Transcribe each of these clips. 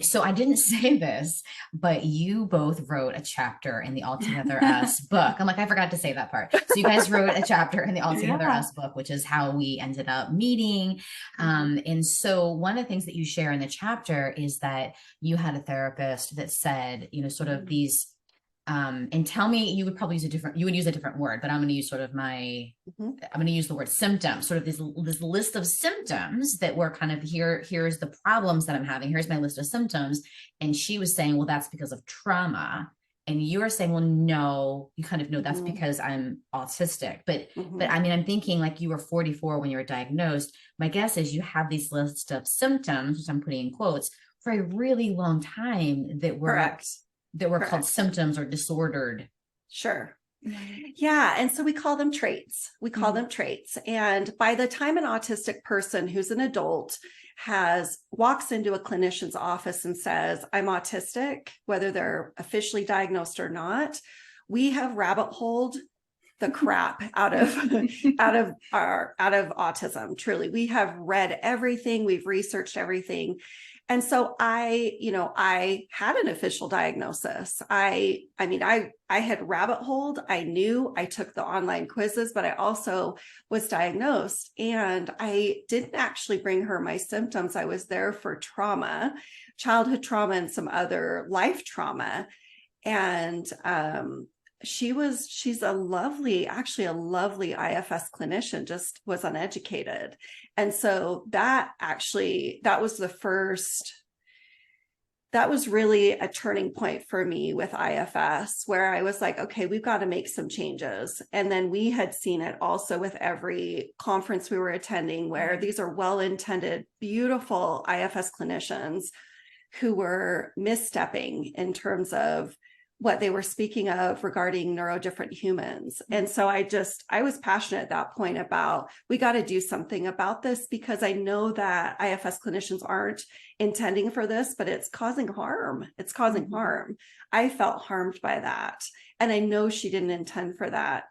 So I didn't say this, but you both wrote a chapter in the Altogether Us book. I'm like, I forgot to say that part. So you guys wrote a chapter in the Altogether Us book, which is how we ended up meeting. And so one of the things that you share in the chapter is that you had a therapist that said, sort of these, and tell me, you would probably use a different word, but I'm going to use sort of I'm going to use the word symptoms, sort of this list of symptoms that were kind of here's the problems that I'm having. Here's my list of symptoms. And she was saying, well, that's because of trauma. And you were saying, well, no, you kind of know that's because I'm autistic. But I mean, I'm thinking like you were 44 when you were diagnosed. My guess is you have these lists of symptoms, which I'm putting in quotes, for a really long time that were called symptoms or disordered. Sure. Yeah. And so we call them traits. And by the time an autistic person who's an adult walks into a clinician's office and says, I'm autistic, whether they're officially diagnosed or not, we have rabbit holed the crap out of autism. Truly, we have read everything, we've researched everything. And so I had an official diagnosis. I had rabbit holed. I knew, I took the online quizzes, but I also was diagnosed, and I didn't actually bring her my symptoms. I was there for trauma, childhood trauma, and some other life trauma. And, she's a lovely IFS clinician, just was uneducated. And so that was really a turning point for me with IFS, where I was like, okay, we've got to make some changes. And then we had seen it also with every conference we were attending, where these are well-intended, beautiful IFS clinicians who were misstepping in terms of what they were speaking of regarding neurodivergent humans. And so I was passionate at that point about, we got to do something about this, because I know that IFS clinicians aren't intending for this, but it's causing harm. I felt harmed by that. And I know she didn't intend for that.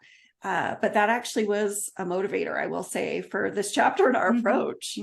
But that actually was a motivator, I will say, for this chapter in our approach.